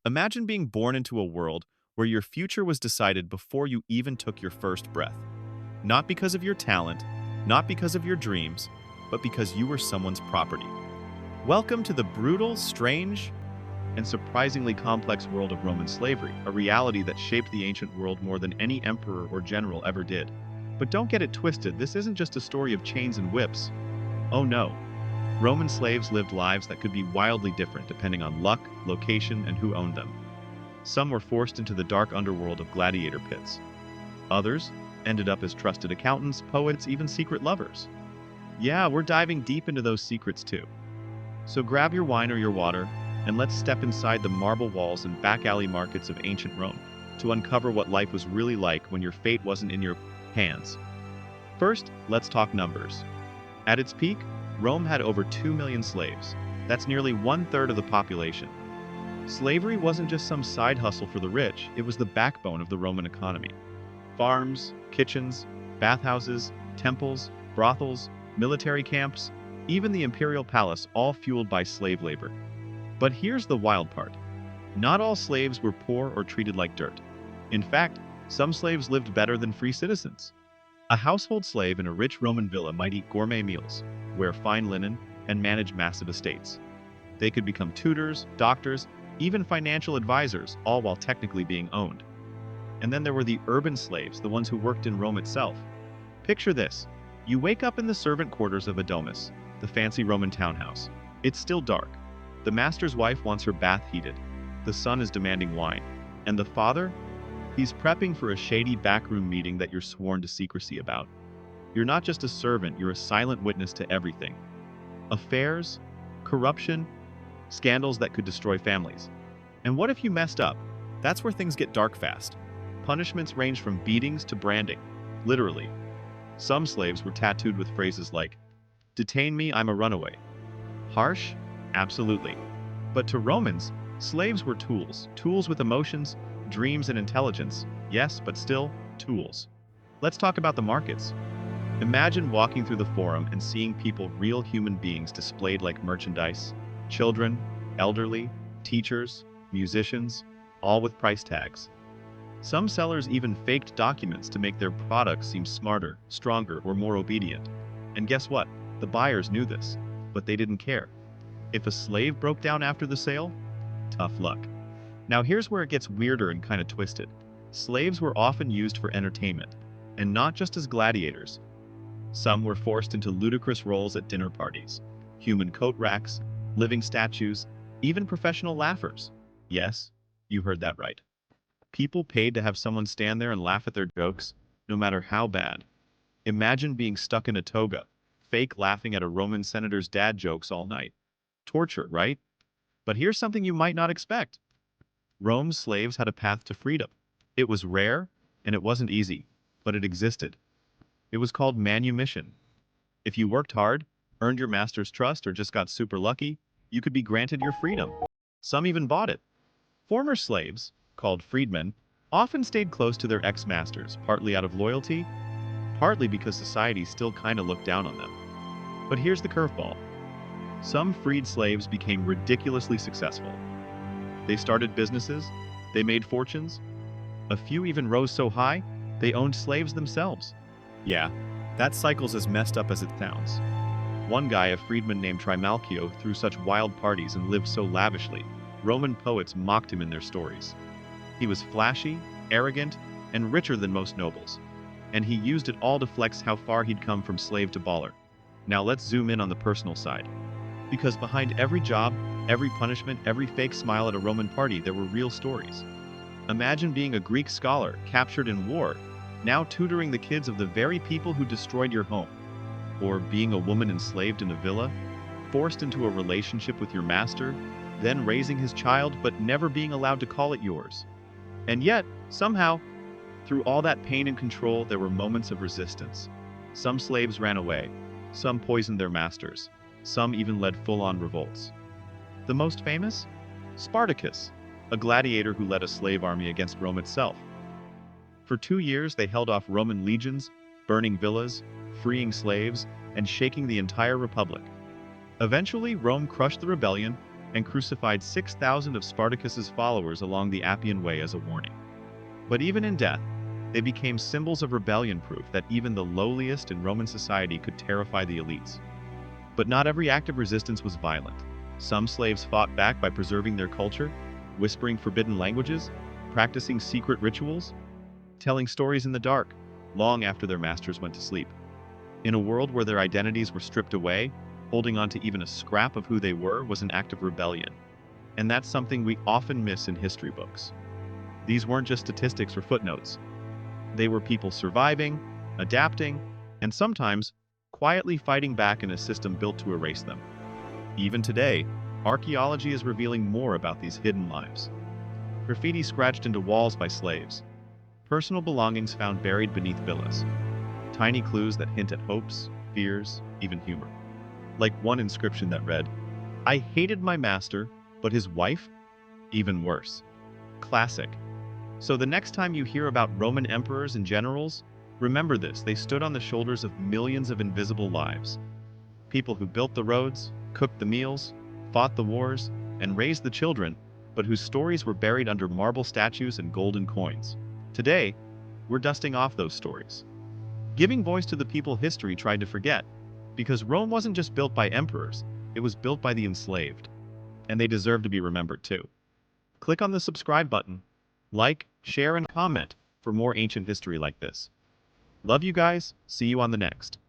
Imagine being born into a world where your future was decided before you even took your first breath. Not because of your talent, not because of your dreams, but because you were someone's property. Welcome to the brutal, strange, and surprisingly complex world of Roman slavery, a reality that shaped the ancient world more than any emperor or general ever did. But don't get it twisted, this isn't just a story of chains and whips. Oh no. Roman slaves lived lives that could be wildly different depending on luck, location, and who owned them. Some were forced into the dark underworld of gladiator pits. Others ended up as trusted accountants, poets, even secret lovers. Yeah, we're diving deep into those secrets too. So grab your wine or your water, and let's step inside the marble walls and back alley markets of ancient Rome to uncover what life was really like when your fate wasn't in your hands. First, let's talk numbers. At its peak, Rome had over 2 million slaves. That's nearly one-third of the population. Slavery wasn't just some side hustle for the rich, it was the backbone of the Roman economy. Farms, kitchens, bathhouses, temples, brothels, military camps, even the imperial palace, all fueled by slave labor. But here's the wild part. Not all slaves were poor or treated like dirt. In fact, some slaves lived better than free citizens. A household slave in a rich Roman villa might eat gourmet meals, wear fine linen, and manage massive estates. They could become tutors, doctors, even financial advisors, all while technically being owned. And then there were the urban slaves, the ones who worked in Rome itself. Picture this. You wake up in the servant quarters of a domus, the fancy Roman townhouse. It's still dark. The master's wife wants her bath heated. The son is demanding wine. And the father? He's prepping for a shady backroom meeting that you're sworn to secrecy about. You're not just a servant, you're a silent witness to everything. Affairs, corruption, scandals that could destroy families. And what if you messed up? That's where things get dark fast. Punishments range from beatings to branding, literally. Some slaves were tattooed with phrases like, "Detain me, I'm a runaway." Harsh? Absolutely. But to Romans, slaves were tools. Tools with emotions, dreams, and intelligence. Yes, but still, tools. Let's talk about the markets. Imagine walking through the forum and seeing people, real human beings displayed like merchandise. Children, elderly, teachers, musicians, all with price tags. Some sellers even faked documents to make their products seem smarter, stronger, or more obedient. And guess what? The buyers knew this, but they didn't care. If a slave broke down after the sale, tough luck. Now here's where it gets weirder and kind of twisted. Slaves were often used for entertainment, and not just as gladiators. Some were forced into ludicrous roles at dinner parties. Human coat racks, living statues, even professional laughers. Yes, you heard that right. People paid to have someone stand there and laugh at their jokes, no matter how bad. Imagine being stuck in a toga, fake laughing at a Roman senator's dad jokes all night. Torture, right? But here's something you might not expect. Rome's slaves had a path to freedom. It was rare, and it wasn't easy, but it existed. It was called manumission. If you worked hard, earned your master's trust, or just got super lucky, you could be granted your freedom. Some even bought it. Former slaves, called freedmen, often stayed close to their ex-masters, partly out of loyalty, partly because society still kinda looked down on them. But here's the curveball. Some freed slaves became ridiculously successful. They started businesses, they made fortunes. A few even rose so high, they owned slaves themselves. Yeah, that cycle's as messed up as it sounds. One guy, a freedman named Trimalchio, threw such wild parties and lived so lavishly, Roman poets mocked him in their stories. He was flashy, arrogant, and richer than most nobles. And he used it all to flex how far he'd come from slave to baller. Now let's zoom in on the personal side. Because behind every job, every punishment, every fake smile at a Roman party, there were real stories. Imagine being a Greek scholar captured in war, now tutoring the kids of the very people who destroyed your home. Or being a woman enslaved in a villa, forced into a relationship with your master, then raising his child but never being allowed to call it yours. And yet, somehow, through all that pain and control, there were moments of resistance. Some slaves ran away, some poisoned their masters, some even led full-on revolts. The most famous? Spartacus, a gladiator who led a slave army against Rome itself. For 2 years, they held off Roman legions, burning villas, freeing slaves, and shaking the entire republic. Eventually, Rome crushed the rebellion, and crucified 6,000 of Spartacus's followers along the Appian Way as a warning. But even in death, they became symbols of rebellion, proof that even the lowliest in Roman society could terrify the elites. But not every act of resistance was violent. Some slaves fought back by preserving their culture, whispering forbidden languages, practicing secret rituals, telling stories in the dark, long after their masters went to sleep. In a world where their identities were stripped away, holding on to even a scrap of who they were was an act of rebellion. And that's something we often miss in history books. These weren't just statistics or footnotes. They were people surviving, adapting, and sometimes quietly fighting back in a system built to erase them. Even today, archaeology is revealing more about these hidden lives. Graffiti scratched into walls by slaves, personal belongings found buried beneath villas, tiny clues that hint at hopes, fears, even humor. Like one inscription that read, "I hated my master, but his wife? Even worse." Classic. So the next time you hear about Roman emperors and generals, remember this: they stood on the shoulders of millions of invisible lives. People who built the roads, cooked the meals, fought the wars, and raised the children, but whose stories were buried under marble statues and golden coins. Today, we're dusting off those stories, giving voice to the people history tried to forget. Because Rome wasn't just built by emperors, it was built by the enslaved. And they deserve to be remembered too. Click on the subscribe button, like, share, and comment for more ancient history like this. Love you guys, see you on the next.